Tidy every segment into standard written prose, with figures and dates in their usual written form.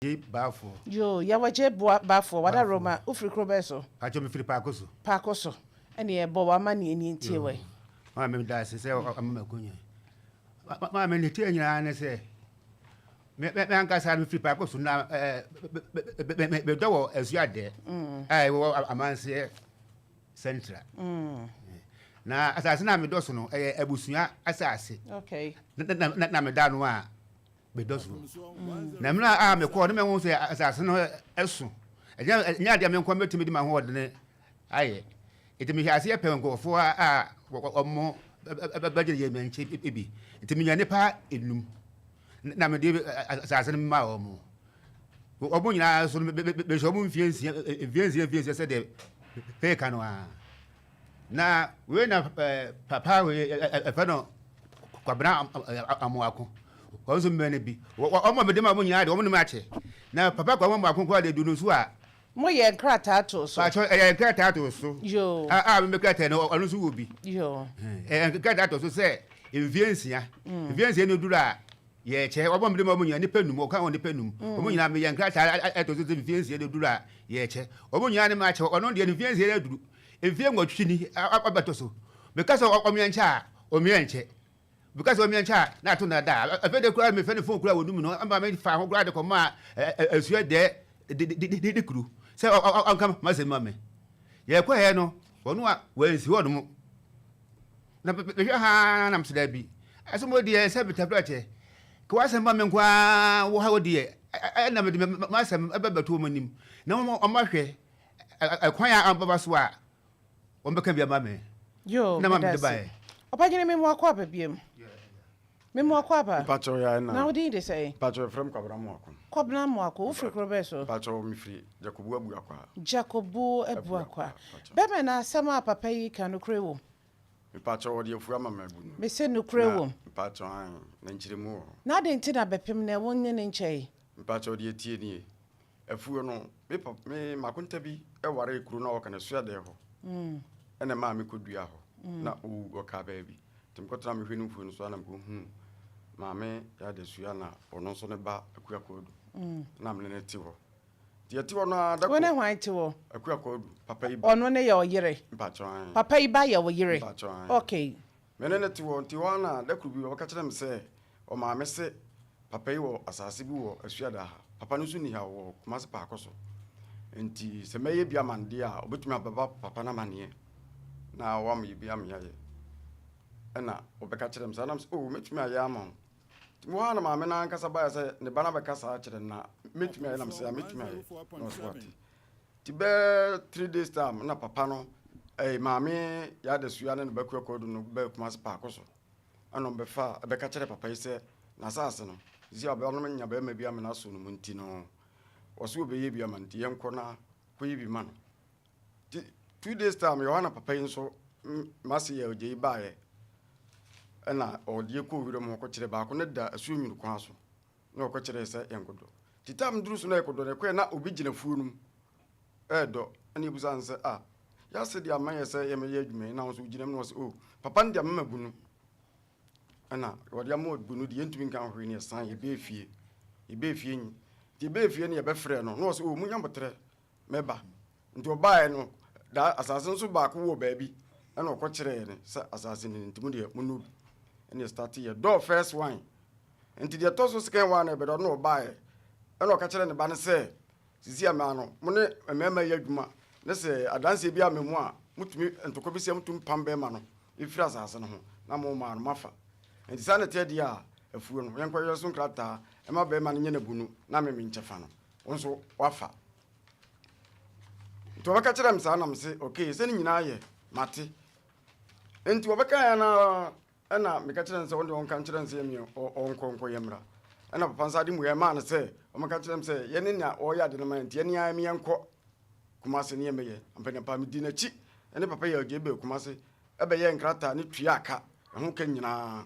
Bafo. Yo, ya waje bafo, wada Roma, ufri krobeso. Pacho me free pakoso. Pakoso. Eni e bo wa mani eni ntie we. Ma me da se am kunya. Ma me ne tie nyina ne se. Me anka sa me free pakoso na be do esuade. Wo amanse central. Na asase na me do so no abusua asase. Okay. Na me da no a be do so. Na me na me ko no me hu se asase no esu. Nya dia me nko metimi di ma ho odene aye. Itimi hase pe nkofo a omo bagye ye me nche ebi. Itimi nya nipa enum. Na me di asase no ma omo. Obo nyina so be so mo mfiensie se de pe kanu a. Na we na papa we fa no kwabra amoako ko so mmene bi o mo me de ma mo nyina de o mo no ma che na papa kwa mo akon kwa de du no so a mo ye krata to so pa cho krata to so yo me krata no onu so wo bi yo krata to so se enviensia no duru a ye che o mo me de ma mo nyina ni panum o kan o ni panum o mo nyina me ye krata to so enviensia no duru a ye che o mo nyina ni ma che ono de enviensia na duru evie ngwatwini abato so because omiancha omianche because omiancha na to na da afede kura me fene phone kura wonum no amba me fa ho kura de koma asua de kuru se onkam masema me ye kwa he no wonu a wansi wonum na be ha na msida bi asomo de se betablache kwa asema me kwa wo ha wodi na me masem ababato manim na mo mahwe akwan ya ambaba so a ombeka bia mame yo na mame de bae opa gine me mo akwa babiem me mo akwa ba pacho ya na odi de say pacho from kwabra mo akwa kwabna mo akwa ufri krobeso pacho mi free jacobu abu akwa bebe na sama papa yi kanukre wo mi pacho odi efu ama mabu me se nukre wo pacho an na nchiremu na de nti na bepem na wonne ne nchei mi pacho odi etie ni efu no me makunta bi e ware ekuru na oka na sua de ho ene ma me kodua ho na o ka ba bi tim kotra me hwenu fu no so na me hu ma me ya de sua na ono so ne ba akua kodu na me ne ti ho ti ti ho na da ko wona hwan ti ho akua kodu papa yi ono ne ye oyire papa yi ba ye oyire okay me ne ti ho na da ku bi o ka kire me se o ma me se papa yi wo asase bi wo asua da ha papa no so ni ha wo kuma se pa akoso enti se meye bia mande a obetumi ababa papa na mane na wa me bia me yaye na obeka kire me sa na o metumi aya ama mo ha na ma me na nkasa ba ya se ne bana beka sa kire na metumi aya na me se metumi aya no so ati ti be 3 days time na papa no ma me ya de suya na be kwa kodu no be kuma se pa akoso ana be fa obeka kire papa yi se na sase no zi abia no nya be ma bia me na so no munti no wasu obeye bia man ti yenko na koyi bi man 2 days time Yohana papa yin so masi ye oje baaye na odie ko wire mo ko kire ba ko ne da asu nwuru kwa so na ko kire se yenkodo ti tam duru so na yekodo ne ko na obi gina fuunum do ani ebusa nse ya se dia man ye se ye me ye adwuma na so gina me no se papa ndia mama bunu ana wodi am bunu di yentumi nkan hwe ne san ye be fie nyi ti be fie ne ye be frɛ no no se munya mbotre meba nti obae no da asase nso ba ko wo baabi ana okɔ kyerɛ ne sɛ asase ne ntimu de munu ene start ye do first one nti de to so second one e be do no obae ana okɔ kyerɛ ne ba ne sɛ sisi ama no mo ne mema ye adwuma ne sɛ adanse bi amemu a mutumi ntokɔ bi sɛ mutum pambe ma no ifira asase no ho na mo ma no mafa nti sa ne te dia afuo no yenkɔ yɛ so nkrata e ma be ma ne nye na bunu na me nkyɛfa no wonso wafa to baka kire msa na mse okay se ni nyina ye mate enti obaka ya na me ka kire nse wonde won kan kire nse mi onkonko yemra ana papa nsa de mu ye ma na se o maka kire mse ye ni na o ya de na ma enti ye ni ya mi yenko kuma se ni ye meye ampene pa mi di na chi ene papa ye oge be kuma se ebe ye nkrata ni tua aka ho kan nyina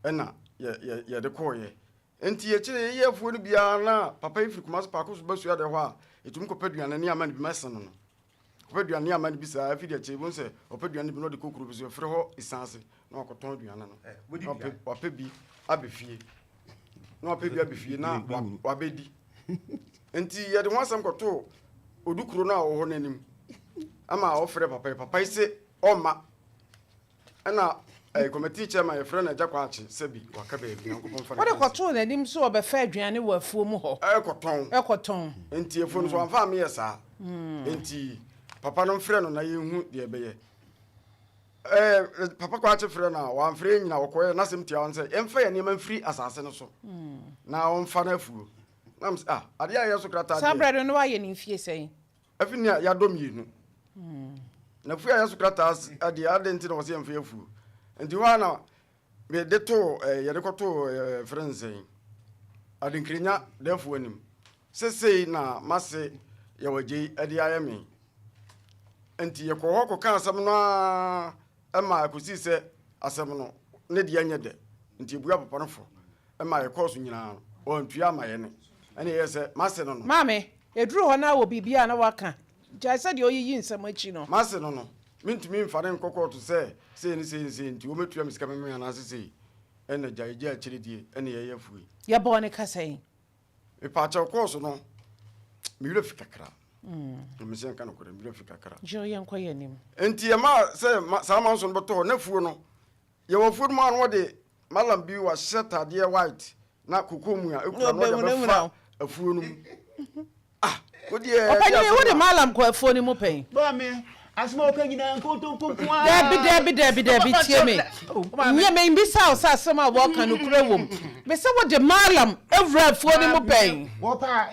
ena ye de koye enti ye kire ye afuo no bia na papa ifiri kuma se pa ko so basua de ho a etum ko paduane ne amane bi mesen no paduane amane bi sa afidi ache bon se paduane bi no de kokuru bi so fere ho isanse na okoton aduane no ope bi abefie na wape bia bifie na wabedi enti ye de ho asem koto odukuro na wo ho nanim ama ofre papa ise oma na committee chairman your friend Ajakwachi sebi waka be bi yankopon fa. What koto nanim so obefa aduane wo afuo mu ho. Ekoton enti efo no so amfa me yesa enti papa no mfre no na yehu de ebeye papa Kwachi frɛ na wa mfre nyina wokoye na sem tia won sɛ emfa ye niam mfri asase no so na won fa na afuo na ms ade ya yeso krata de sabrado no wa ye ni fie sɛn afini ya dom yinu na fu ya yeso krata ade nti na wo se emfa afuo nti wana me de to ye de koto friends sɛn ade nkrinya da afuo anim sesei na mase ye wagye ade ayame nti ye ko hoko kan asem no ema akosi sɛ asem no ne de anya de nti ebua papa no fo ema ye course nyina o ntua ma ye ne ene ye sɛ mase no mame eduru ho na wo bibia na waka ja sɛ de oyiyi nsɛm achi no mase no mintumi mfare nkɔkɔ to sɛ sei nti wo metua misika me ana sɛ ene ja ye achiridie ene ye yafui ye bo ne kasɛn e pa cha course no mi wura fikakra misen kan ko mi wura fikakra jo ye nkɔ ye nim enti ye ma sɛ sama nso no beto na fuo no ye wo fuo ma no de malam bi wa shetade white na kokomu a ekura no de befa afuo no wodi e opani wo de malam ko afuo ni mu pen ba me asma okanyina nkotonko Debi tie me nye me mbisa o sa asema wo kan no kura wom me se wo de malam evra afuo ni mu pen wo pa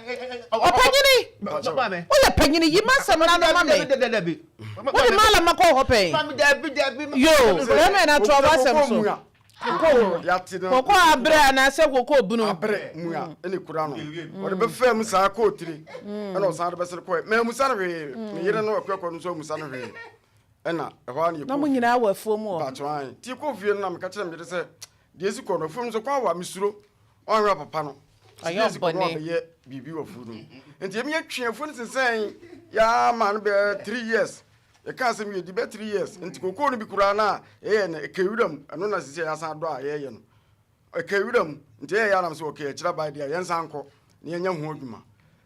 opanyini ba me wo le panyini yi masem na no mame debi wo de malam makɔ ho pen ba me debi yo we me na to wasem so koko abre na se koko bunu abre muya ene kura no wo de be fam sa ko tiri ena o sa de be se ko me musa no we me yire no akwa no so musa no we ena ehwa na na mu nyina wa afuo mu ba twan ti ko fie na me ka kire me de se de esi ko no fam so kwa wa misuro onwa papa no ayo bone ye bibi wa fu no enti emi atwe afu no sensen ya ma no be 3 years e ka se mi di be 3 years enti koko no bi kura na e na ekewuram eno na sisi ya san do a ye no ekewuram nti ye ya na so okay kira ba dia ye nsan ko ne ye nya ho adwuma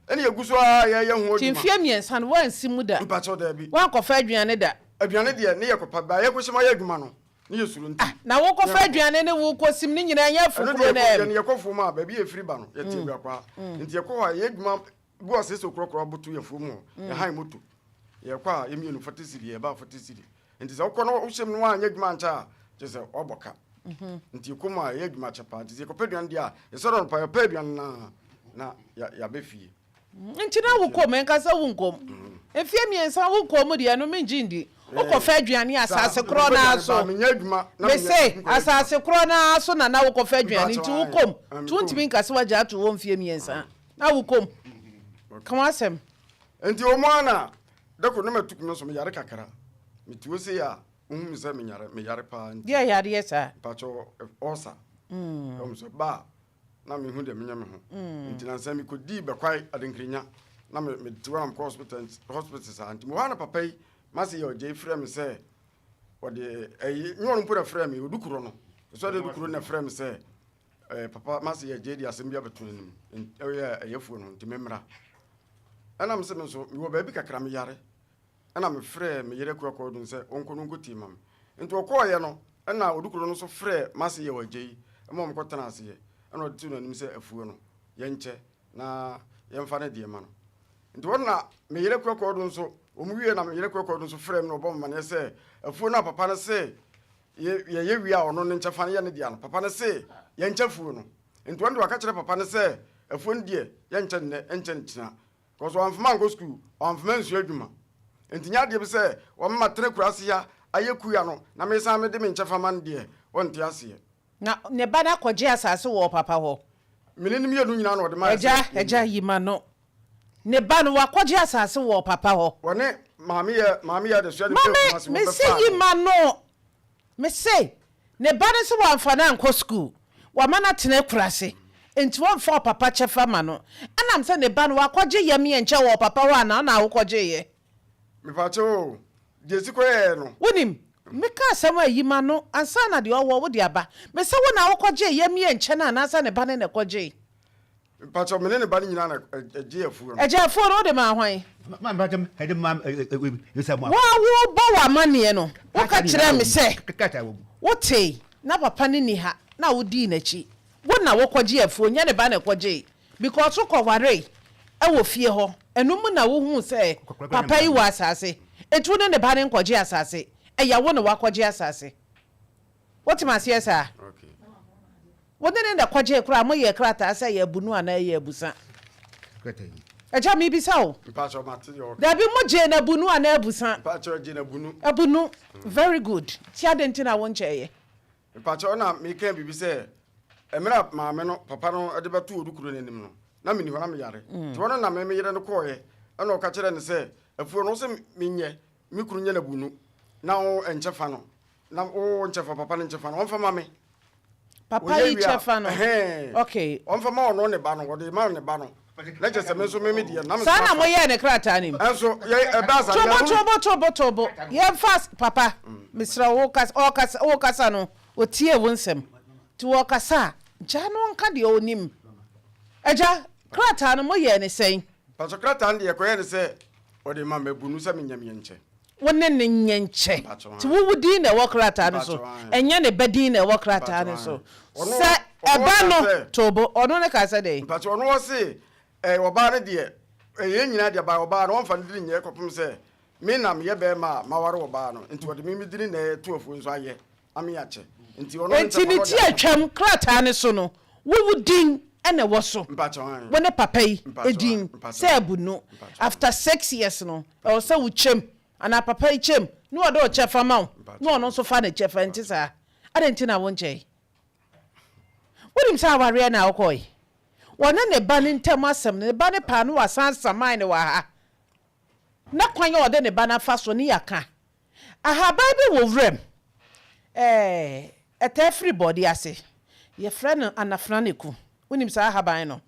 ene ye guso a ye ye ho adwuma timfie miensa no wansi mu da mpa cho da bi wan kofa aduane da aduane de ne ye kopa ba ye ko shima ye adwuma no ne ye suru nti na wo kofa aduane ne wo kosim ne nyina nya fukuro na ne ye kofu ma ba bi e firi ba no ye ti gwa kwa nti ye ko ha ye adwuma bu o sese okrokro butu ye fu mu ye han moto ye kwa ye mienu 40 cedi ye ba 40 cedi nti se okọ no hwem no anya adwuma ncha je se oboka nti kuma ye adwuma chapa nti se ko peduan dia ye so ron pa peduan na ya be fie nti na wo kom enka sa wo nkom efie miensa wo kom dia no menjindi wo kofa aduane asase kro na aso me se asase kro na aso na wo kofa aduane nti wo kom tu ntimi nka se waja to wo mfie miensa na wo kom kama asem nti o mo ana dako no matuk me so me yare kakara mituo se ya mi se me yare pa nti dia yare yesa pacho osa so ba na me hu de me nyame ho nti na nsa mi kodi be kwai adenkrinya na me tiwa am hospital sa nti mo hana papa yi mase ye oje frɛ me se ode nyon mpura frɛ me odukuro no so de dukuro na frɛ me se papa mase ye je di asem bia betunim yefuo no nti memra ana me se me so wo ba bi kakra me yare ana me frɛ me yere kwa dun se onko no ngoti mam nti okoye no ana odukuro no so frɛ mase ye oje yi mo mo kotana ase ye ana odi no nim se afuo no ye nche na ye mfa ne de ma no nti wona me yere kwa dun so omuwie na me yere kwa dun so frɛ me no bo mane se afuo na papa ne se ye wi a ono ne nche fa ne ye ne de an papa ne se ye nche afuo no nti wonde waka kire papa ne se afuo ndie ye nche ne enche ntina ko so amfama ngo school amfama nsu adwuma nti nya de be se wo mma tene kurase ya ayeku ya no na me san me de me nche fa man de wonte ase na ne bana koje asase wo papa ho minim ye no nyina no de ma eja yima no ne bana wa koje asase wo papa ho wone maami ya de so de mama me se yima no me se ne bana se wa amfana nko school wa mana tene kurase enti won fa papa chefa ma no anam se ne bana wa koje yam ye nche wo papa ho na wo koje ye me fa cho de si ko ye no wonim meka asɛm ayi ma no ansa na de ɔwɔ wo de aba me sɛ wo na wokɔgye yɛ mie nkyɛ na anasa ne ba ne kɔgye pacho me ne ba nyina na agye afuo no agye afuo no de ma hwan ma batam hede ma yesama wo bo wa mane no wo ka kyerɛ me sɛ wo te na papa ne ni ha na wo di n'achi wo na wo kɔgye afuo nya ne ba ne kɔgye because wo kɔware ɛwɔ fie hɔ enum na wo hu sɛ papa yi wɔ asase etu ne ba ne kɔgye asase eya wo na wakɔgye asase what ma se esa okay wo ne da kɔgye kra mo ye kra ta sɛ ye bunu ana ye abusa eja mi bi sa o pacho mate yo da bi mo je na bunu ana abusa pacho je na bunu abunu very good ti adenti na wo nkyeye pacho na me kan bibi sɛ emira maame no papa no de beto odukuro nenim no na meni hɔ na me yare to no na me yere no kɔɔye ɛna ɔka kyerɛ ne sɛ afuo no sɛ menyɛ me kuru nyɛ na bunu na wo enchefa no na wo enchefa papa no enchefa no wonfa ma me papa yi chefa no okay wonfa ma ono ne ba no wode ma ne ba no na je se me so me me die na me sana mo ye ne krata nim enso ye e ba sa tobo ye fast papa misra wo kasa no otie wo nsem ti wo kasa ja no nka de onim eja krata no mo ye ne sen pa so krata no ye koye ne se wode ma mabunu se me nyam ye nche wone ne nyenche ti wo wudi na wo krata no so enye ne badin na wo krata no so se eba no tobo ono ne ka se de pa so ono wo se oba ne de ye nyina de ba oba no wonfa ndiri nye kopum se me nam ye be ma ware oba no nti wode me diri na tuafu nso aye ame ya che nti ono nti ni ti atwam krata ne so no wo wudin ene wo so wone papa yi edin se abunu after 6 years no o se wo chem ana papa yi chem no odo chefa ma no ono so fa na chefa nti sa adenti na wo nche wodim sa aware na okoi wona ne ba ne ntem asem ne ba ne pa no wasan saman ne wa ha na kwan ye ode ne ba na fa so ne yaka aha ba bi wo vrem everybody ase ye friend anafraneku wonim sa aha ban no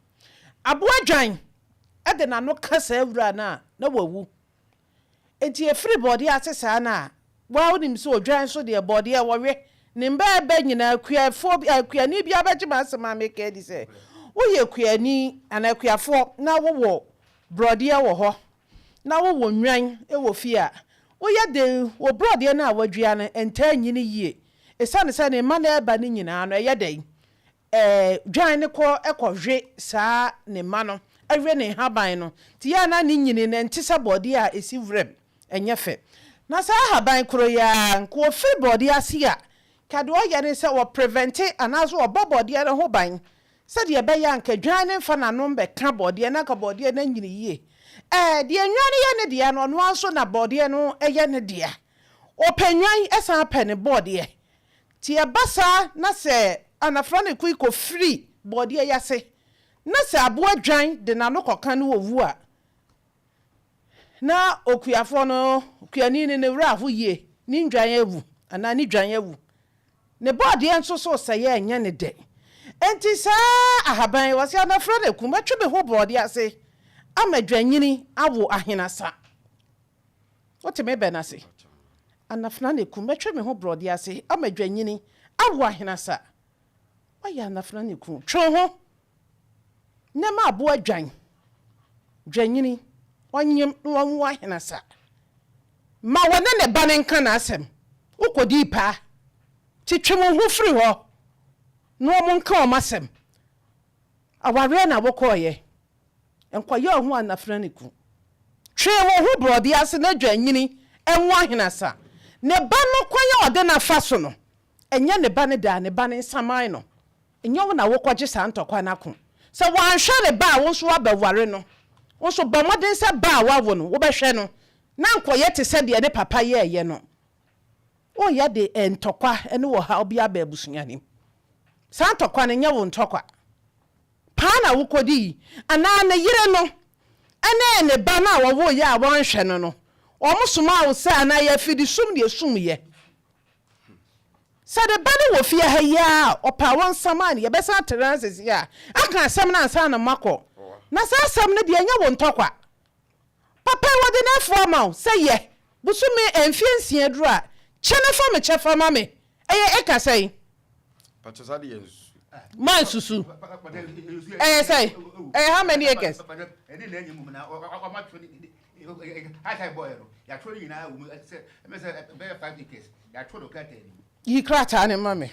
aboadwan ede na no kasa awura na wawu enti everybody ase sa na wa wonim so odwan so de body e wowe ne mba ba nyina akua ni bia ba gima asema meka di se wo ye kuani anakuafo na wo brode wo ho na wo nwan e wo fia wo ye de wo brode na wadua no enta nyini yie esane sane ma na eba ni nyina no ye den dwan ne ekohwe saa ne ma no ahwe ne haban no ti ya na ni nyini ne ntisa body a esi vrem enye fe na saa haban kro ya nko fe body asia kado ye ne se wo prevent anazo wo body ne ho ban se de be ya nka dwan ne fa na no be ka body na ka body na nyini yie de nwan ye ne de no no anso na body no eye ne de opanwan esa pen body ti e basa na se anafrane ko free body ya se na se aboa dwan de na no koka no owu a na okuafo no kuani ne wura ho yie ni dwan ewu ana ni dwan ewu ne body enso so se ye enya ne de enti sa ahaban wase anafrane ku matwe be ho body ase amadwanyini awo ahenasa wote me be na se anafrane ku matwe me ho body ase amadwanyini awo ahenasa waya anafrane ku twe ho na ma aboa dwanyini wanyem wanwo ahenasa ma wona ne ba ne nka na asem ukodi pa titwe ho firi ho no mo nka o masem aware na bokoye enkoye ho anafrane ku twe ho brode ase na dwanyini enwo ahenasa ne ba no koye ode na fa so no enye ne ba ne da ne ba ne saman no enye wo na wokɔgye sa ntɔkwa na ko sɛ wanhwɛ ne ba wo so abaware no wo so ba moden sɛ ba wawo no wo bɛhwɛ no na nkɔyɛ te sɛ de ne papa yɛɛyɛ no o ya de ntɔkwa ene wo ha obi aba abusunyane sa ntɔkwa ne nyɛ wo ntɔkwa pa na wo kodi ana ne yire no ene ne ba na wo yɛ a wɔnhwɛ no no ɔmo soma wo sɛ ana yɛ fidi sum de sum yɛ sɛ de ba ne wo fie ha ya ɔpa won saman ye bɛsa transes ya aka asɛm na ansa na makɔ na sa asɛm ne de anya wo ntɔkwa papa wo de na afo ma wo sɛ ye busumi emfie nsia duru a chene fa me chefa mame eka say Pacho de yensu man susu say how many acres you krata ne mame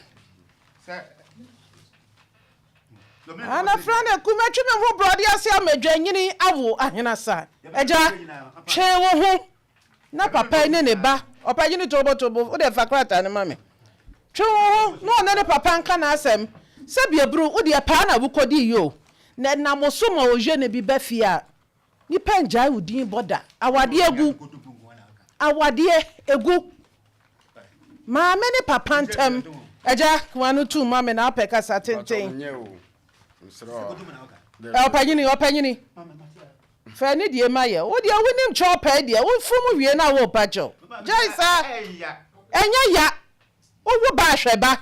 ana frana kumatwe me ho brode ase amadwanyini awo ahena sa eja twe wo ho na papa ne ba opagini tobo wo de fa krata ne mame twe wo ho no ne papa nka na asem se biebru wo de pa na wo kodi yo na namoso ma oje ne bi ba fia ni penja udin boda awade egu ma me ne papa ntem eja kwanu tu mame na apeka satenten opanyini fa ni die maye wo de wonim chopa de wo fum wie na wo pacho jaisa enya ya wo ba hweba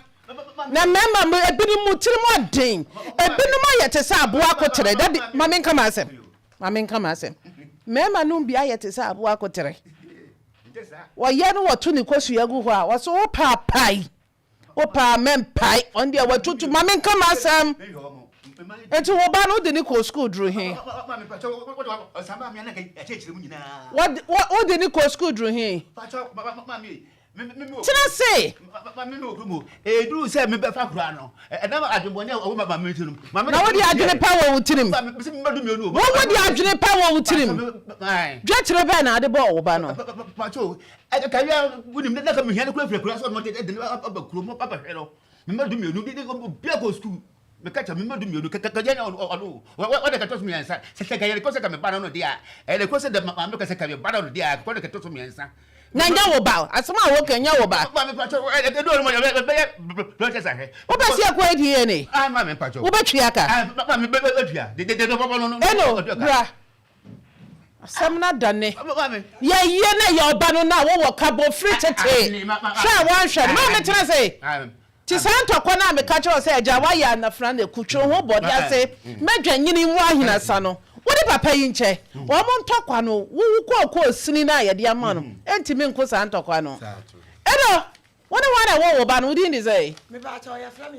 na mema ebini mutiri mo den ebini mo yete sa aboa kotere dadi mame nkama asem mema no bia yete sa aboa kotere wo ye no wotu ni kosu yagu ho a wo so wo papai wo pa mempai on dia watutu mame nkama asem enti wo ba no de ni ko school dru he what de ni ko school dru he tina say edu say me be fa kura no edam adwebone o mama me tinum na wo di adwene pa wo wutirim wo di adwene pa wo wutirim dwetire be na ade bo wo ba no pacho ka ya wunim na ka me hiane kura so no de abakuro mo papa hwelo me madu me nu de bia ko school me kacha me madu me nu ka ya na onu wo de ka to me yansa se ka ya ko se ka me ba no dia e ko se de ma me ka se ka me ba no dia ko de ka to me yansa nanya wo ba asema wo kanya wo ba ma me pacho e do mo be protest ahe wo ba sia kwa die ne ah ma me pacho wo ba twia ka ma me be twia de bobo no eno bra asamna dane ya ye na ya oba no na wo kabo free tete sha wan hwe ma me tena say ti santo kwa na me ka cho say eja wa ya na fran na kutwo ho body ase medwanyini mu ahina sa no wodi papa yi nche wo mo ntokwa no wo ko sini na ye de ama no entimi nko sa ntokwa no eno woni wana wo ba no di ni say me ba cha ya fram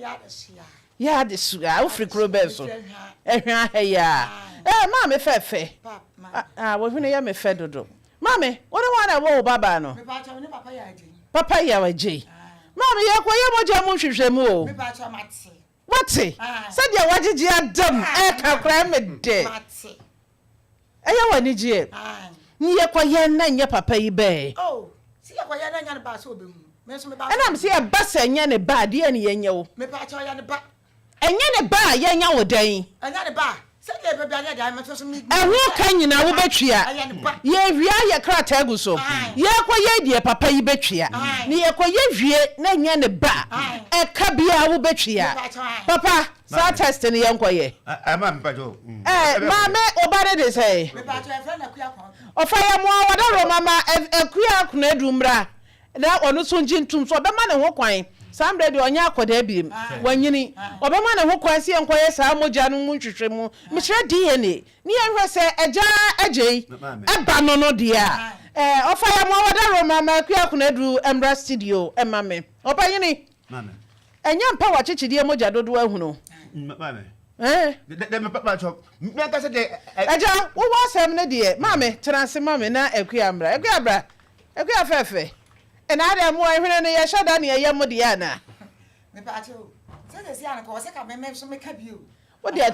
ya de suga wo free kro be so ehwa ha ya ma me fefe wo hune ya me fe dodo ma me woni wana wo baba no me ba cha ni papa ya je papa ya wa je ma me ye ko ye moja mu hwehwe mu o me ba cha mate wati sadia wagigi adam ka kra me de mate eya wani gie ni ye kwa ye na nye papa yi be oh si ye kwa ye na nya ne ba so be mu me so me ba ana me se ye ba se nya ne ba de ne ye nya wo me ba cha ya ne ba enya ne ba ye nya wo dan enya ne ba se de be bia ne da me so mi ehu ka nyina wo betwia ye hwia ye krata agu so ye kwa ye de papa yi betwia ni ye kwa ye hwie na nya ne ba e ka bia wo betwia papa sa test ni ye nkwa ye ma me pacho ma me obare de say me ba cha e friend na kuya kon ofa ye mo wadaro mama akuya kuna edumra na onu so njintum so be ma ne ho kwan sambre de onya akoda biem wanyini obema ne ho kwan se enkoye saa moja no mu nhwehwe mu mehre DNA ni ehwe se eja agei eba no dia ofa ya mo wadaro mama akua kuna edu emra studio emame obanyini mama enya mpa wa chichidie moja dodo ahuno mama de me papa chop me ka se de eja wo wasem ne de mame transe mame na akua akua fefe ena de mo ehwene ne ye shada ne ye mo de ana me pa cha se se ana ko se ka me so me ka bio wo de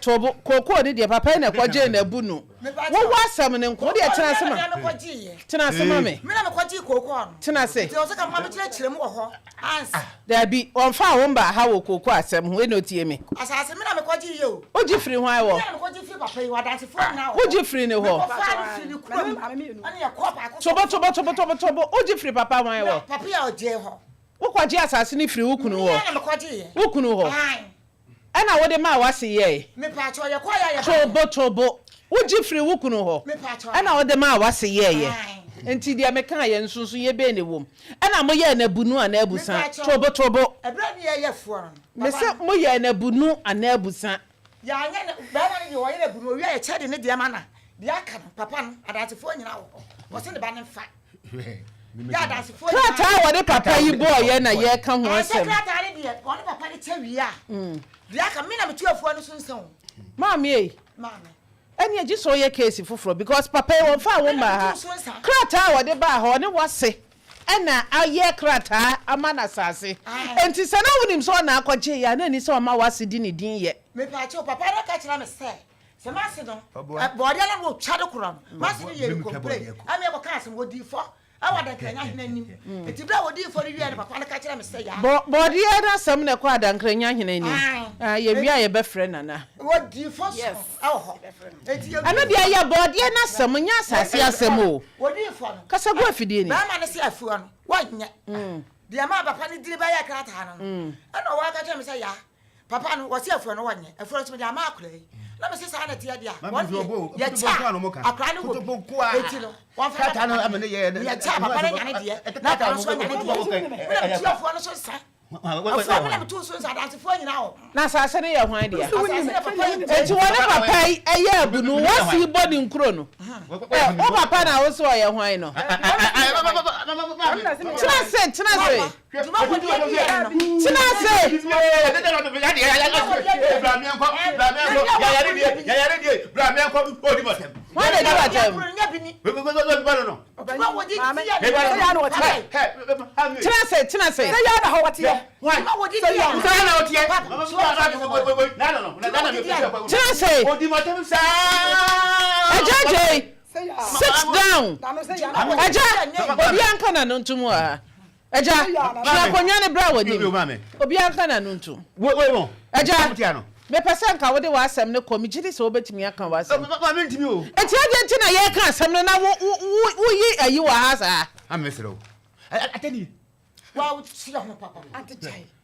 tobo koko de de papa na kwaje na bunu wo wasam ne nko de transe ma transe mame me na me kwaji koko no transe se o se ka ma me kire mu wo ho ans da bi on fa wo mba ha wo koko asem ho eno tie me asase me na me kwaji yo o ji free hwan wo me na me kwaji free papa yi wadanse fo na o ji free ne ho tobo o ji free papa hwan wo papa ya oje ho wo kwaji asase ni free wo kunu wo me na me kwaji ye wo kunu ho ana wo de ma wase ye me pa cho ye kwa ya tobo wo ji free wo kunu ho me pa cho ana wo de ma wase ye enti dia me kan ye nsunsu ye be ne wom ana mo ye na bunu ana abusan tobo ebra ni ye fo no me se mo ye na bunu ana abusan ya anya na ba na ni wo ye na bunu wi ye chede ne dia ma na dia aka papa no adatefo nyina wo wo se ne ba ne fa ya da se fo krata wo de papa yi boy ye na ye ka ho asem krata ne de wo ne papa ne chawi a dia ka me na metuafo no sunsan mami e mami eni agi so ye case fufuro because papa won fa wo ma ha krata wo de ba ha ne wase ena aye krata amana sase enti se na wonim so na akwaje ya na ni se o ma wase di ne din ye me pa che papa na ka kira me se ma se no body na wo twa de kura no ma se ye complain am ye ko ka se wo di fo awa da kranya hena nim enti bra wo di fo ri wi papa na ka kira me se ya body na sam na kwa da kranya hena nim ye wi ye be frɛ nana wo di fo so awo enti ye ana dia ye body na sam nya asase asem o wo di fo no kasa go afidie ni ba ma ne se afuwa no wa nya dia ma papa ni diri ba ya krata no ana wa ka kira me se ya papa no wo se afuwa no wa nya afuwa so dia ma akura yi na me se sa na tia dia won ye cha akra ne wo eti no won fa ta no amene ye ye cha papa ne nya ne dia na ta no so nya ne dia na tia fo no so sa afuwa me na me tu so sa da se fo nyina o na asase ne ye hwan dia eti wona papa eye abunu wasi body nkuro no o papa na wo so ye hwan no tena sit down. Eja, obi anka na nuntum a. Eja, na konya ne bra wani. Obi anka na nuntum. Wo. Eja. Me pese nka wo de wa asem ne komi gidi so obetimi aka wa asem. Ma me ntimi o. Eti agenti na ye ka asem na wo yi ayi wa ha sa. Amesero. Atani. Wa wo tira ho papa. Ante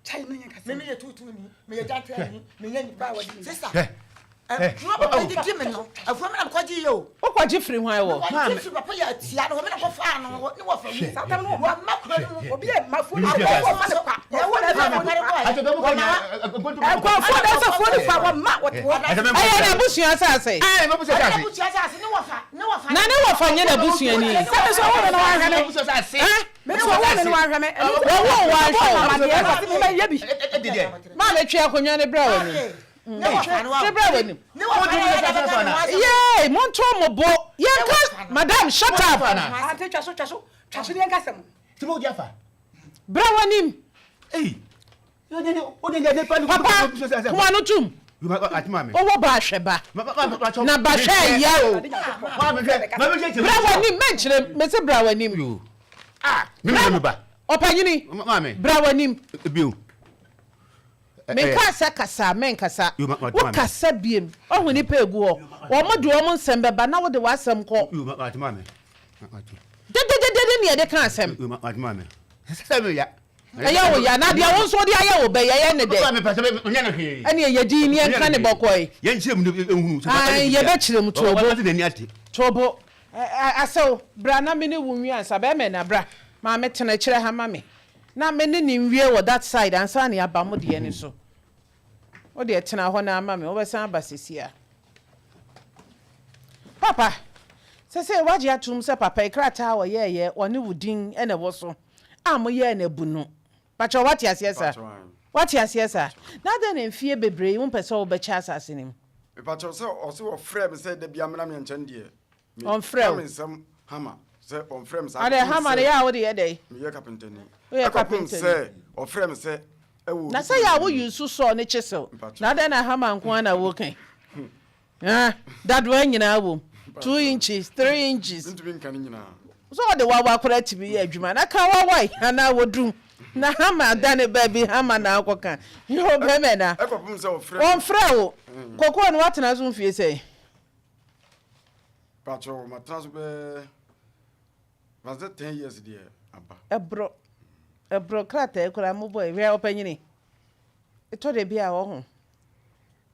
chai no yanka. Me ye tutu ni, me ye janta ni, me ye ni ba wadi. Sister. No papa di give me no. Afo me na kwaji yo. Wo kwaji free hwan wo? Ma me papa ya tia no me na ko fa no ni wo fa mi. Satam no wa ma kro no obi e ma fu ni ko fa ne kwa. Ya wo na ma ngare ko. Ko fo da so fo ni fa wa ma wo. Ayi na busua asase. Ma busua asase. Na busua asase ni wo fa. Na ne wo fa nye na busua ni. Sabe so wo na wa ha na busua asase. Me so wo na wa ha me. Wo wa ma de fa ti me ye bi. Ma me twa akonwa ne bra wani. Ne wo fa no wa. Ne bra wani. Ne wo fa no. Yay, monto mobo. Yanka, madam, shut up. Ante twa so ni yanka sem. Ti mo dia fa. Bra wani. Eh. O de ne pa Papa, kuma no tum. Atima me. Owo ba hweba. Na ba hwe ya o. Ma me hwe. Bra wani menchire, me se bra wani. Yo. Ah, me ba. Opanyini. Ma me. Bra wani. Bio. Men kasa men kasa. Wo kasa biem. Ohun ni pegu ho. Wo mo de wo mo nsem beba na wo de wasem ko. Yo atima me. Dede ne de kan asem. Yo atima me. Sesa me ya. Aya wo ya na de wo nso de aya wo be ye ne de. Ma me pese me nya na hwe. Ane ye di ni enka ne bokoi. Ye nchire mu ehunu. Ai ye be chire mu tobo. Wo na ni ate. Tobo. Aso bra na me ne wunwi ansa be me na bra. Ma me tena chire ha ma me. Na me ne ni nwie wo that side ansa ne aba mo de ni so. O de tena ho na ama me wo be san basesia. Papa. Se waje atum se papa ikrata wo ye one wudin ene wo so. Am ye na bunu. Pacho what yasiesa. What yasiesa. Na de na mfie bebre wo pese wo be cha asase nim. Pacho se o se wo frame se de bia mena me nchen de. On frame. Me sam hammer. Se on frame sa. Ade hammer ya wo de ye dey. Me ye carpenter ni. We carpenter. Se o frame se na say ya wo use so ne chisel. Na de na hammer nko na wo kan. That one nyina wo. 2 inches, 3 inches. Ntumi nkan nyina. So the wawa kwara tibi ye adwuma na ka wawai ana wodum na hama dane baby hama na akoka yo be me na Ekopum se o frɛ on frɛ wo kokko no watena so mfie sei Pacho matras be was that 10 years there aba ebro krata ekura mo boy we opanyini eto de bia wo ho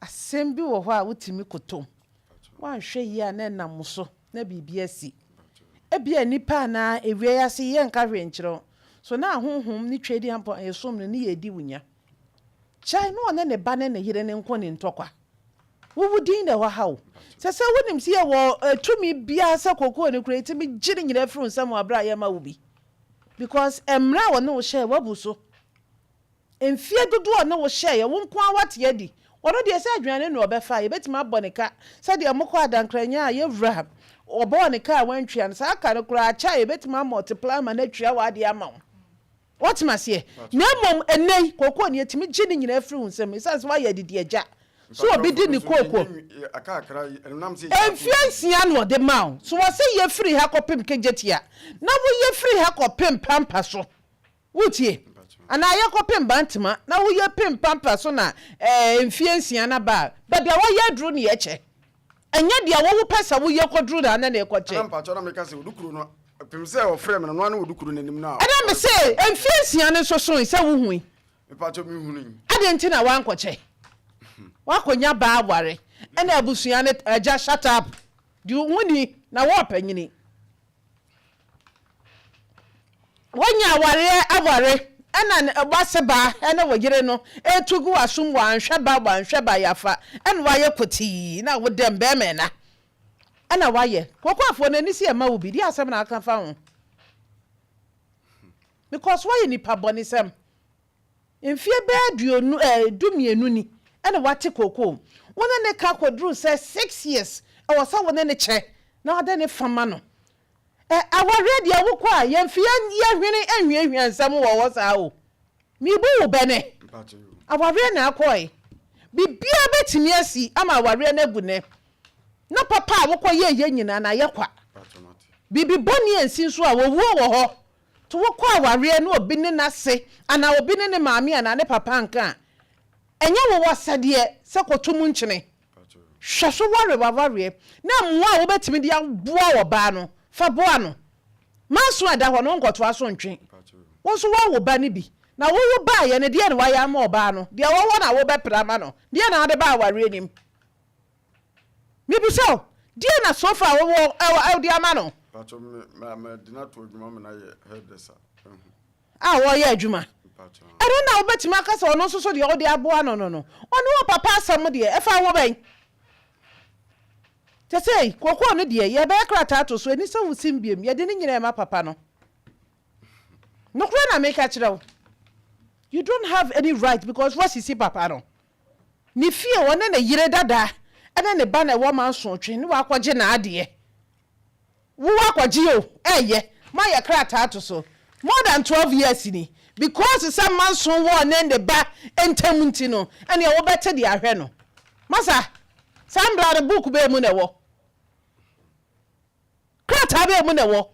asem bi wo ho a wutimi kotom wan hwe yi a na nam so na bibia si ebia nipa na ewie ya se ye nka hwe nkyero so na ahonhom ni twedi ampo esom ne ne yedi wunya chai no ne ba ne yire ne nko ne ntokwa wudin da wa hawo se wonim se ye wo tumi bia se kokko ne create mi giri nyina fru nsam abra ye ma wo bi because emra wo no share wabuso emfie dodo no wo share wo nko awate adi wono de se adwane no obefa ye betima abonika se de mokọ adankranya a yewra obonika wantwia sa aka no kura acha ye betima multiply ma na twia wa de ama what masie na mom enei kokọ ne yetimi gini nyina afiri hunsem isa so wa ye didi agya so obi di ni kokọ enfiansia no de ma so wo se ye free ha kopem kejetia na wo ye free ha kopem pampa so wutie ana ye kopem bantima na wo ye pem pampa so na enfiansia na ba dia wo ye dru ne ye che enya dia wo pesa wo ye kodru da na ko che pampa cho na me ka se odukuru no pem se o frame no no odukuru nanim na ana me se enfiansia ne so se wo hui me pa cho me hunu ade nti na wan ko che wakonya ba aware ena abusua ne aja shut up di wuni na wo panyini wonya aware ena gbase ba ena wogire no etugu asum wa anhwe ba yafa ena waye koti na wo dem be me na ena waye kokwafo na nisi e ma wo bi di asem na aka fa ho because waye ni pabonisem mfie be aduonu dumienu ni ena wate koko wona ne ka kodru say 6 years e wo sa wona ne che na ade ne fama no aware dia wo kwa ye mfie ye hwene anhwe nsam wo sa o mi bu wo bene aware na akoi bibia betimi asi ama aware na gune na papa wo kwa ye nyina na ye kwa bibi boni ensi so a wo wo ho to wo kwa aware na obi ne nase ana obi ne maami ana ne papa nka enye wo wasade se kotum nkyene hwaso ware na mwa wo betimi dia boa wo ba no fa boa no maso ada ho no nkoto aso ntwe wo so wo ba ne bi na wo ba ye ne dia ne wa ya ma oba no dia wo na wo be prama no dia na ade ba aware nim mi bi so dia na sofa wo dia ma no pacho me dina to adwuma me na ye hairdresser wo ye adwuma I don't know but maka so no so de odi aboa no ono wo papa asam de e fa wo ben te sei kokko no de ye be krata to so eni so wusim biem ye de ni nyina ma papa no no kura na make a chirawo you don't have any right because what is papa no ni fie wona na yire dada ene ne ba na wo man so twe ni wa kwaje na ade wo wa kwaje o ma ye krata to so more than 12 years ni because some man so won and the ba entemunti no and ye wo bete de ahwe no masa some brother book be mu na wo krata be mu na wo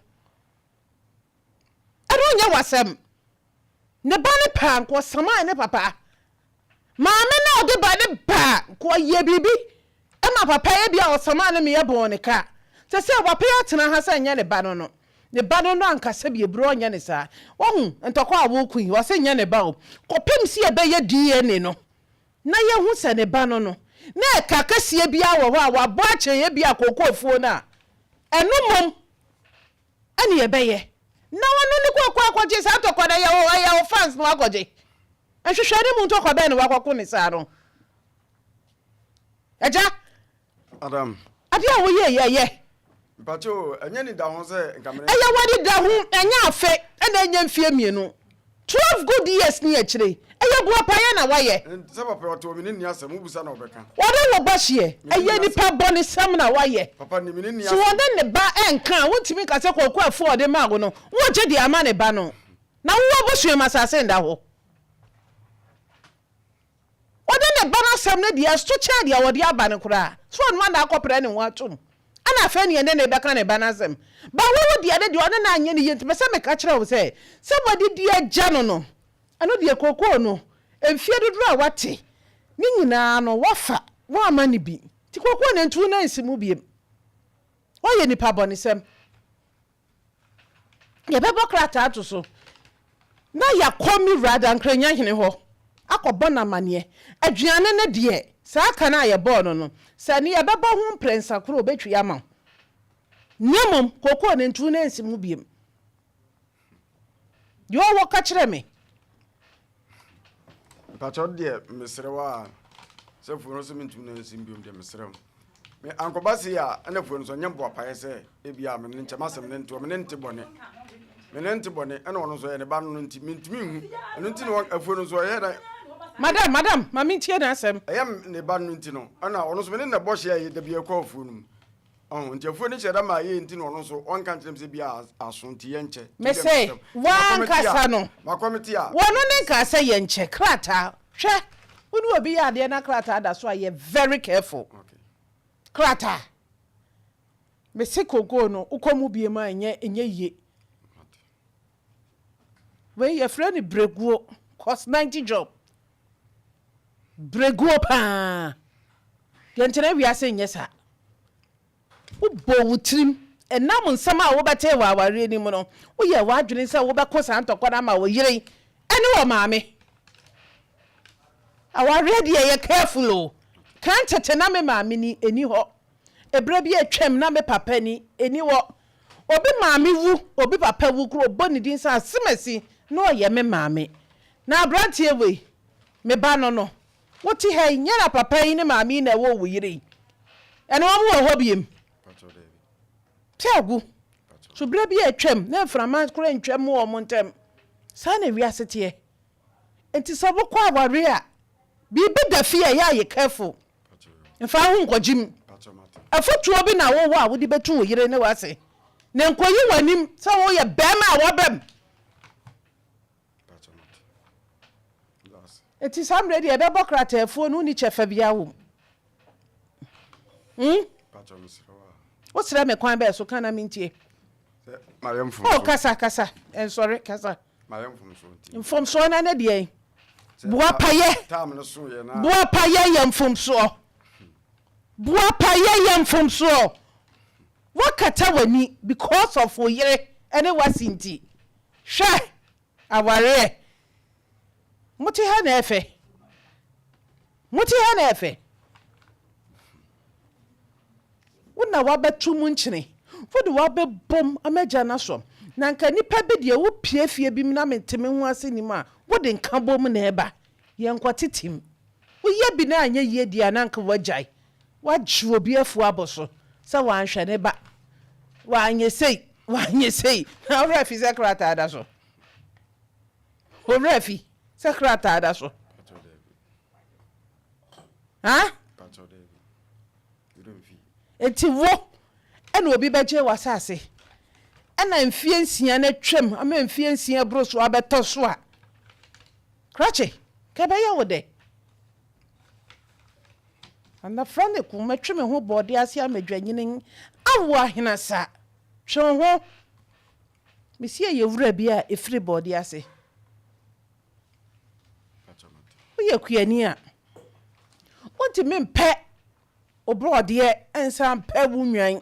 adonya wasem ne ba ne pa ko sama ne papa maame na ode ba ne ba ko ye bibi e ma papa ye bia o sama ne me ye bon ne ka se se wa pa atena ha sa nya ne ba no ne ba no ankasa bi ebro nya ne sa wohu ntokwa awo kun wo se nya ne ba o kopem si e be ye DNA no na ye hu se ne ba no na e kakasie bia wo wa bo ache ye bia kokofuo na enumom ani ye be ye na wono ne kwa kwaje sa tokwa da ya wo fans no agoje ehwehwade mu ntokwa be ne wakoko ne sa no eja Adam ade a wo ye pacho anya ni da ho se nkamere eya wadi da ho anya afe na anya mfie mienu 12 good years ni akire eya bua pa ya na waye se papa oto mi ni asem ubusa na obeka wode wo gbahie eya nipa boni sam na waye papa ni mi ni so wode ne ba enka wontimi ka se kokko afo de mago no wo je de ama ne ba no na wo bosue masase nda ho wode ne ba na sam ne dia sto cha dia wode aba ne kura so on ma na akopre ne ho atom ana fa ne ne be kan ne banazem ba wo de ade de one na anye ne yenti me se me ka kire wo se wodi di agya no ano de kokko no emfie dodo a wate ni nyina no wafa wo ama ne bi ti kokko ne ntu na nsimu biem wo ye ni pa bonisem ye be bokrata to so na ya komi rada nkranya hene ho akobọ na mane aduane ne de saa kana ye ball no sa ni ebeba ho prensa kro obetwi ama nyamom kokko ne ntu na nsimu biem yo wo ka kire me pacho de mesrewa se fu no so mintu na nsim biem de mesrem me ankobasi ya na fu no so nyembo apaye se ebia me nche masem ne nto me nte bone menente bone ene ono so ye ne ba no nti mentimi hu eno nti no afuo no so ye da madam mami tie na asem ayam ne ba no nti no ana ono so ne na bo hye ye da bi ekwa afuo no nti afuo ni cheda ma ye nti no ono so on kan tem se bia aso nti ye nche me say wan kasa no makomiti a wono ne kasa ye nche krata hwe wonu obi ya de na krata da so ye very careful okay krata me se kogo no ukomu bie ma enye ye we ye friend breguo cost 90 job breguo pa ye ntena wi ase nye sa ubo wutrim enam nsama a wo bete wa aware ni mu no wo ye wa adwene se wo be ko san tokona ma wo yire ene wo maame aware de ye careful o kan tete na me maame ni eni ho ebra bi atwam na me papa ni eni wo obi maame wu obi papa wu kro boni din sa semasi no ye me maame na abrantie we me ba no woti ha nyara papa yi ne maame na wo wo yire ene wo wo biem Tiagu. So brebi atwam na frama kura ntwam wo mo ntem. Sa na wi asete. Enti so bokọ aware a bibi da fie ya ye careful. Mfa hu nkojim. Afotuo bi na wo a wodi betu wo yire ne wase. Na nkoyi wanim sa wo ye bema a wobem. Enti sam ready e be bokrata afuo no ni chefa bia wo. What's that me kwan be so kana mintie Mariam from oh kasa and sorry kasa Mariam from from so na de boa paye tam no so ye na boa paye yam from so boa paye yam from so wakata wani because of oyere ene wasinti hwe aware muti ha na efe wona wabetu mu nkyene wode wabebom amaja na so na nka nipa bi de wo piefie bi na menteme ho ase nim a wode nka bom na eba ye nkwatetim wo ye bi na anya ye dia na nka wajai wagye obi afu aboso sa wanhwe ne ba wanye sei na refi secretary da so o refi secretary da so ha enti wo ena obi beje wasase ena mfie nsia na twam ama mfie nsia broso abeto so a krache ke be ye wode ana frane ku metwe me ho bode ase amadwanyine awo ahena sa hwe ho mesie ye wura bi a efri bode ase wo ye kuani a wonti mempe obrode ensan pa wu nwan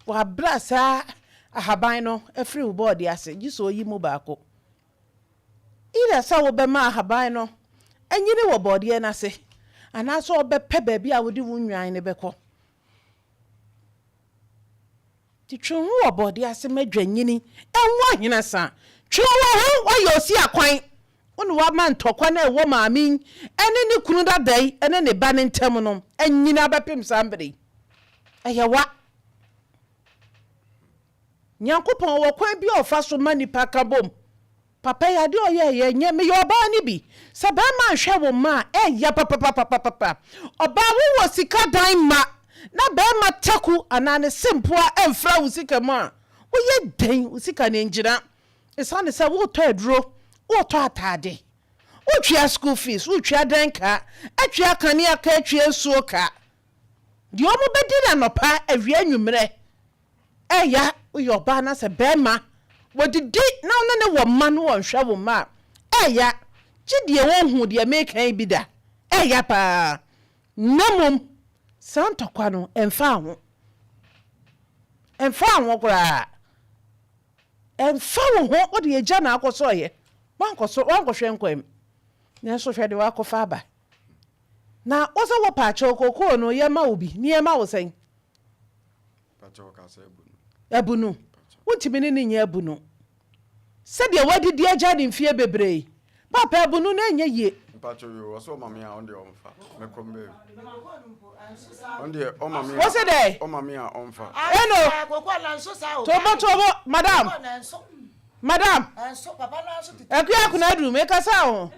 wa brasa ahaban no afri wo bode ase giso yi mu baako ira sa wo be ma ahaban no enyine wo bode na ase ana so obe pe ba bi a wo di wu nwan ne beko ti twon wo bode ase madwanyini enwo hena sa twon wo yo si akwan onu wa man tokwa na ewo maami ene ne kunu dadai ene ne ba ne ntem no enyina bepem sambere eyewa nyankopon wo kwan bi ofa so manipa kabom papa ya de oye nye me yo ba ni bi sa ba ma hwe wo ma eya papa oba wo sika dan ma na ba ma taku anane simpoa emfra wo sika ma wo ye den wo sika ne njira esane sa wo to aduro wo to atade wo twia school fees wo twia danka atwia kane aka atwia suo ka di omo bedi na nopa awia nwumre eya wo yo ba na se bema wo didi na ne wo ma no wo hwa wo ma eya gidie wo hu de mekan bi da eya pa namum santokwa no emfa ho kura emfa ho wo de eja na akoso ye wankohwe nkwam na so hwe de wakofa aba na ozo wo pa chokoko no ye ma obi ni ye ma wo sen pa choka sa ebunu wontimi ne nya ebunu se de wadidi aja de mfie bebre papa ebunu na nya ye pa choyo wo so mama ya onde omfa mekombe onde o mama ya wo se de o mama ya omfa eno kokwa na nso sa o tobo madam Madam. So papa na so tete. Akuya kuna drum e kasa ho.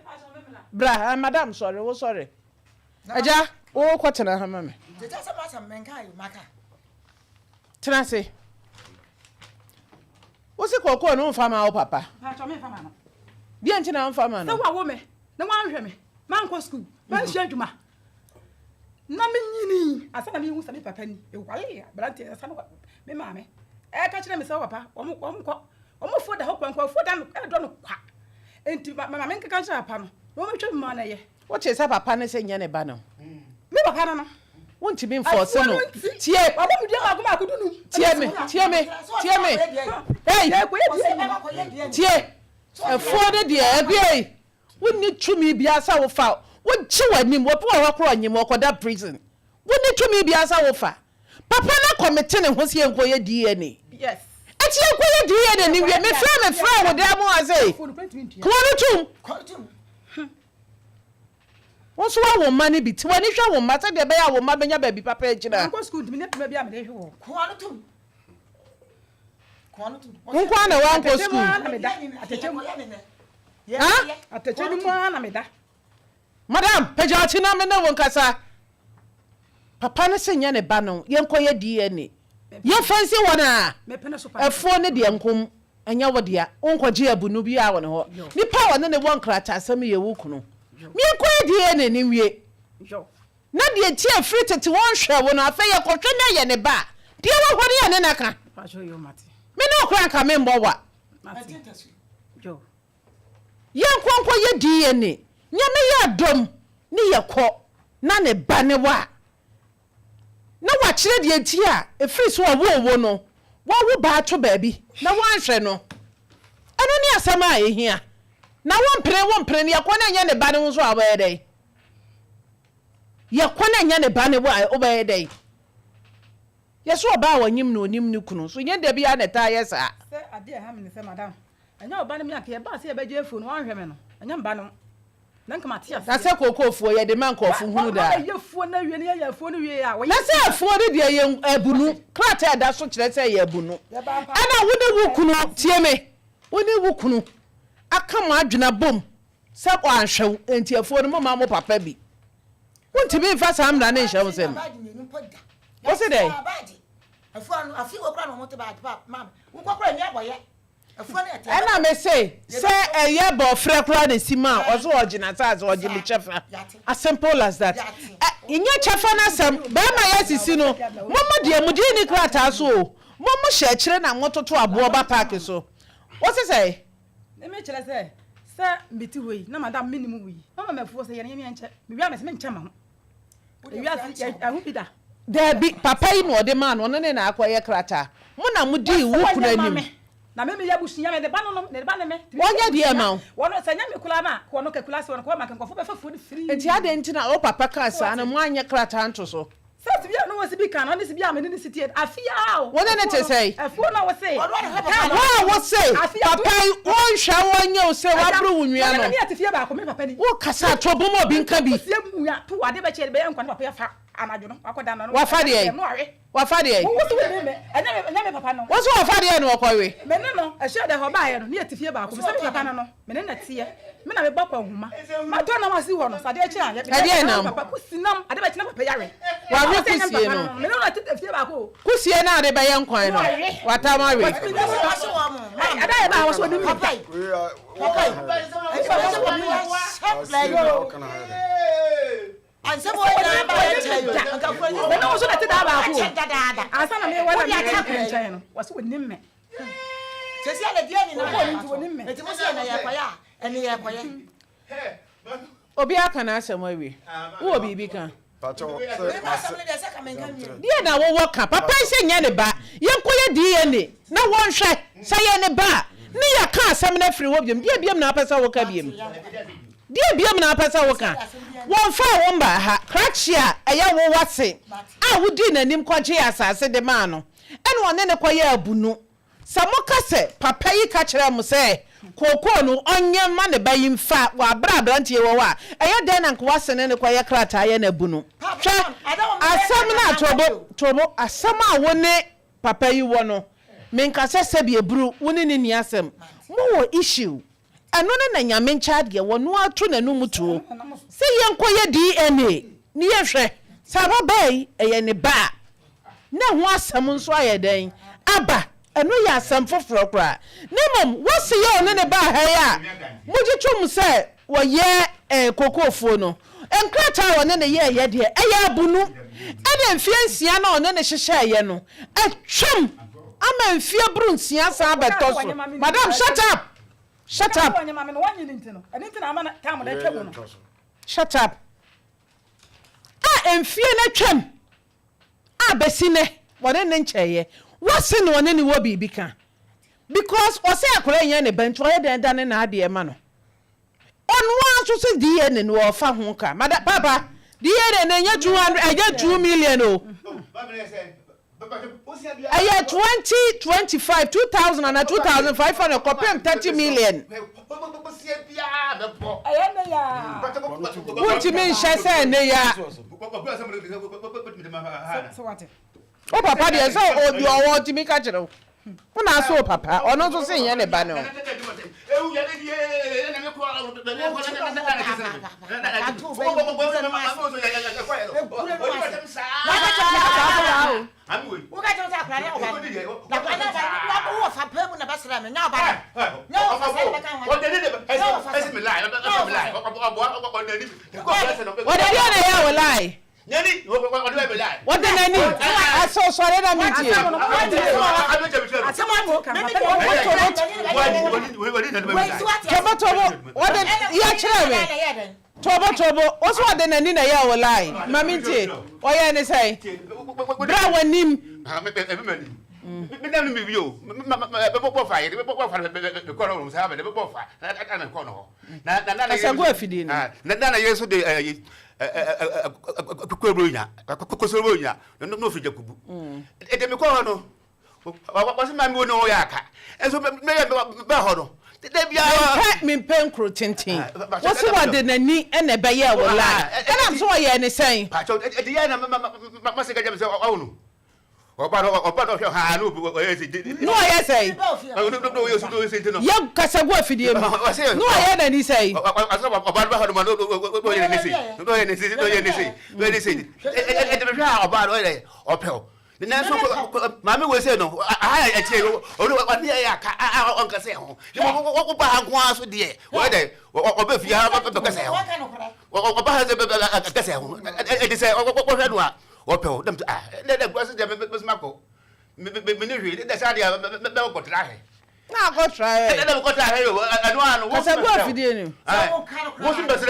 Bra, madam sorry, wo sorry. Aja, wo kwatena ha mame. Tete se ma sam menka you maka. Tena se. Wo se kokko no mfa ma wo papa. Ha cho me mfa ma no. Bia nti na mfa ma no. Se wa wo me, na wa nhwe me. Man ko school, man hwe adwuma. Na me nyini, asa na me hu sa me papa ni. E wale ya, brante asa no me maame. E ka kire me se papa, omo fo da ho kwankwa fo da no e do no kwa. Enti mama me nka kire papa no. No me twa ma na ye. Wo che sa papa ne se nya ne ba no. Me papa no no. Won't be force no. Tie, baba mu dia ma ko ma ko dunu. Tie me. Hey, tie. E fo de de agbe. Wonni twumi bia sa wo fa. Wo chi wanim wo po wa kro anyim wo koda prison. Wonni twumi bia sa wo fa. Papa na committee ne ho se enkoye DNA. Yes. Ati enkoye DNA ni we me fra wo da mo ase. Ko no tum. Wọ́n sọ wá wọ́n ma níbi tí wọ́n ní hwẹ́ wọ́n ma sẹ́dẹ̀ bẹ́ẹ̀ àwọn ma bẹ́ẹ̀ nya bẹ̀ẹ̀bi pápá ẹ̀ gyina. Nkọ́ school tìmí ní ẹ̀pẹ́ bí àmì ẹ̀hwẹ́ wọ̀. Kwan tum. Nkwa na wa nkọ́ school. Atẹ̀kyẹ́ ni mu ana mi da. Madam, pẹ̀jọ́ ọtí náà mi náà wọ́n kasa. Papa ne sẹ́ nyẹ́ ne ba no, yẹn kọ́ yẹ DNA. Yẹ fẹ́nsì wọn a. Ẹ̀fọ́ ne deɛ nkom, ẹ̀nyẹ́ wọ deɛ, nkọ́ gye abunu bi a wọ̀ ne hɔ. Nipa wɔ ne ne wɔ nkrata asɛm yɛ wo kunu. Mi enkoye DNA ni wie. Yo. Na de tie free tete won hwe wo no afa ye kotwe na ye ne ba. De wo hore ye ne naka. Pa show you mate. Me no kra nka me mbo wa. Mate. Yo. Ye nkonko ye DNA. Nya me ye adom ni ye kɔ na ne ba ne wa. Na wa kire de enti a e free so wo no. Wa wo ba to ba bi. Na wan hwe no. Eno ni asɛm a ehia. Na won pere ne yakɔ na nya ne ba ne ho so abaye dai. Yakɔ na nya ne ba ne wa obaye dai. Yeso oba wanyim na onim ne kunu. So nya da bia na ta yesa. Se ade ha me ne se madam. Anya oba ne me aka ye ba se ye beje efu no wan hwe me no. Anya mba no. Na nka mate ya. Na se kokofuo ye de man kofu hunu da. Ye fuo na wie ne ye fuo no wie a. Na se afuo de de ye abunu. Krata da so kire se ye abunu. Ana wo de wo kunu tie me. Wo ne wo kunu. Aka ma adwena bom sa kwa anhwew enti afuo no mama mo papa bi wonti bi fa sam na ne nhwew sem wo se dey afuo no afi wo kra no mo te ba mama wo kokra ni aboye afuo no ete ana me say eye bo frɛ kra de sima ozo ogina sa ogi mi chefa as simple as that inye chefa na sam ba ma yasisi no momo de amudi ni krata so momo hye kire na mototo abo ba park so wo se say me chere se mbiti hoyi na madam minimum wi mama mefo se yene enche me wi amese me nche ma ho wi ahu bi da da bi papa yi no de ma no ne na akoye krata mo na mudi wo kuna nim na me ya busunya me de ba no ne ba ne me wonya de ma wono se nya me kula ma ko no ka kula se wono ko ma kan ko fo be fo free enti ade enti na o papa ka sa na mo anya krata nto so se bia no wasi bi kan no se bia me ne city afia o wona ne te say afo na wo say wo say papa won hwa wonya o say wa bru wunua no na me atifia ba ko me papa ni wo kasa to bo mo bi nka bi sie muya to wade be chere be en kwa papa ya fa anajo no akoda no wa fa de wo so me enya me papa no wo so wa fa de no okowe me ne no ehye de ho ba ye no ne atifia ba ko me se me papa no me ne na tie me na me ba kwa huma ma to na wasi ho no sade echi a ade na papa kusinam ade be chi na papa yare wa ro kusie no me ne na atifia ba ko kusie na ade be ye nkwan no wata ma we ada ye ba wo so ni mi papa anse boy na ba ya chayo nka fo ni na wo so na te da ba ko dada asa na me wala me nchen no wo so woni me sesi ale dia ni na wo ni me eti mo se na ya kwaya eni ya kwaya obi aka na asem awie wo bibi kan pacho dia na wo ka papa se nya ne ba yenkoye DNA na won hwe sa ye ne ba ne ya ka asem na firi wo biem dia biem na apesa wo ka biem dia biem na apesa wo ka won fa won ba ha krachia eya wo wase a wodi nanim kwaje asase de ma no ene won ne koye abunu samoka se papa yi ka kire mu se koko no onye ma ne bayi mfa wa bra brantie wo wa eya den na nkwa se ne koye krata ye na bunu hwe asam na tobo asam a woni papa yi wo no menka se se bi ebru woni ni ni asem More issue. And no na nyame ncha de wo no ato nanu mutuo. Se yenkoye DNA. Ni yehwe. Saba bai eye ne ba. Na ho asem nso ayeden. Aba eno ya asem foforo kra. Nemom wo se ye one ne ba ha ya. Moji twum se wo ye kokofuo no. Enkrata wo ne ye de eye abunu. Ede mfiansia na one ne hyehye ye no. Atwam ama mfia brunsia sa abetoso. Madam shut up. Shut up. Shut up. Mfie na twam. Besine wone ne ncheye. Wase ne wone ne wo bibi ka. Because ose akora yen ne bento ye den dan na ade ma no. Onwa so se DNA no ofa ho ka. Mada papa, DNA na nya 2 million o. Aya 2025 2000 and 2500 kopem 30 million. Aya ne ya. What you mean she say ne ya? So what? O papa dey so obi owo ti mi ka kire o. Una so papa, ono so se yen ne ba no. What the nani? I saw sorry that meeting. What the Tobo, what's what the nani na ya will lie? Mamiti, or ya say? Bra when him. Me pen crotintin. What's what the nani and a bayer will lie? And I'm so I any saying. No, I say. Young Casagua Fidium. No, I had any say. The next Mammy will say no. I tell you, what the uncle say. You want to dear. Why they? Or if you have a castle. Or perhaps a castle. It is a Opel, them let the president was Marco. That's how they have got try. Now go try. Let them go try. I don't want to go for you. What's the best?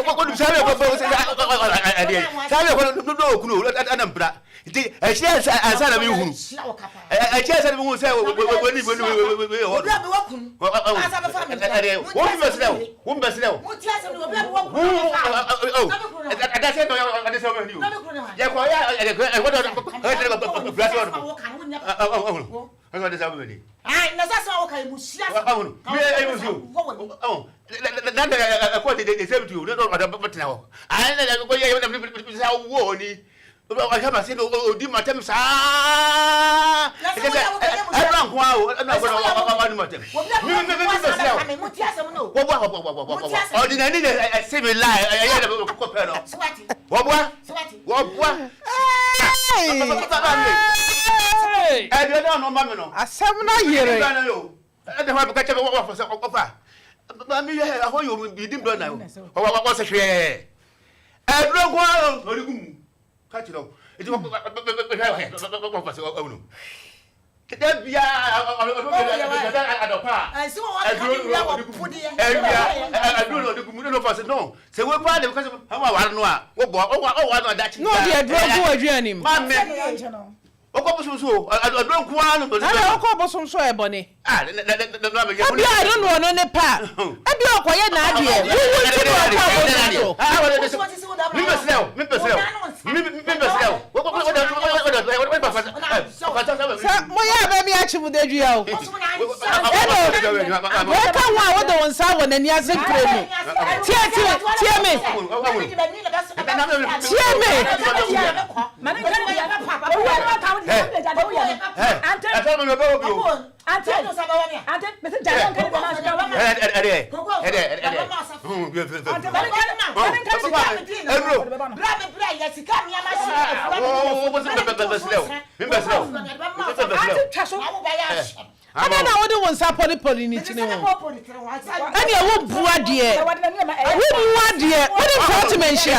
What do you say? I said, I you. I just who say, I have said, oh, do my time, sir. I don't wow. I'm not going to ordinary, I say, lie. I had a copper. What? I don't know, Mamma. I seven years. I don't have to catch up for some offer. Mammy, how you didn't burn now? What was a share? I don't want catch it up. It was Opemsuo, I don't want to. I Opemsuo e boni. I don't know no ne pa. E bi okoye na adie. Moya ba mi achimu de dua o. We kan wa wo de won sa wo na ni ase kremu. Tie me. Ante no sabawani. Ante me se jalo kan na sika wa. Ada na wo de won sa poli ni chine won. Ani e wo bua de. Wo bua de. Wo de forty mention.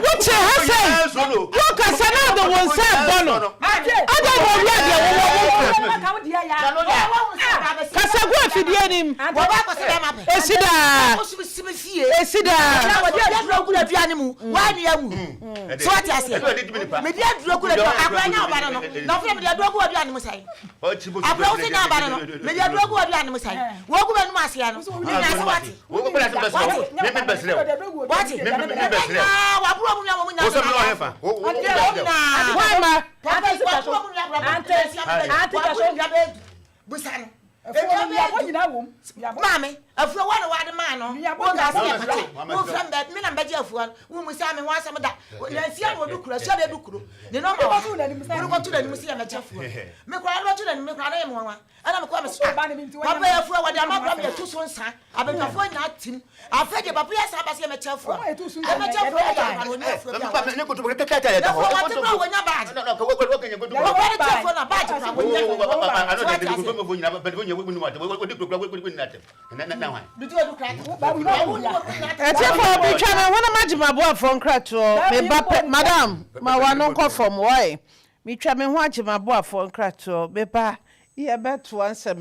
Wo che ha say. Wo ka sa na de won sa bono. Ada wo bua de wo. Kasa go afidie nim. Wo ba ko se dem ape. Esida. Esida. Wo de aduro ku aduane mu. Wa ni awu. So what you say? Me de aduro ku aduane abranya obana no. Na fo me de aduro ku aduane mu sai. Abro se na abana no. Me de aduro ku aduane mu sai. Wo ku benu asia no. Na so what? Wo ko bela se me besle. What? Ah, wa bro mu nya mu nya. Wo so me lo hefa. Why ma? Busano. Mami, afuwa wana wade mano. Wonga se pate. Wo from that me na mbaje afuwa. Wo mu sa me ho asem da. Na sia no dukuro, sia de dukuro. Ne no ma. Wo ko tu na ni musia me chafuwa. Me kwa ro tu na ni me kwa na yem wanwa. Ana me kwa me so. Papa afuwa wade ama problem tu so nsa. Abetafo nya tim. Afede papa ya sa ba se me chafuwa. E me chafuwa ya no ni afuwa. Papa ne ko to tata ya da. Wo wa te wo nya badge. No ko ke go. Wo wa te chafuwa na badge kwa wo nya. Papa ano de ko mo nyina ba wo wo ni wa te wo de ko ko ni na te. Na wa. Etiefo bi twa me wona magima bo afon krato me ba madam ma wa no ko from why me twa me ho agima bo afon krato be ba ye beto ansem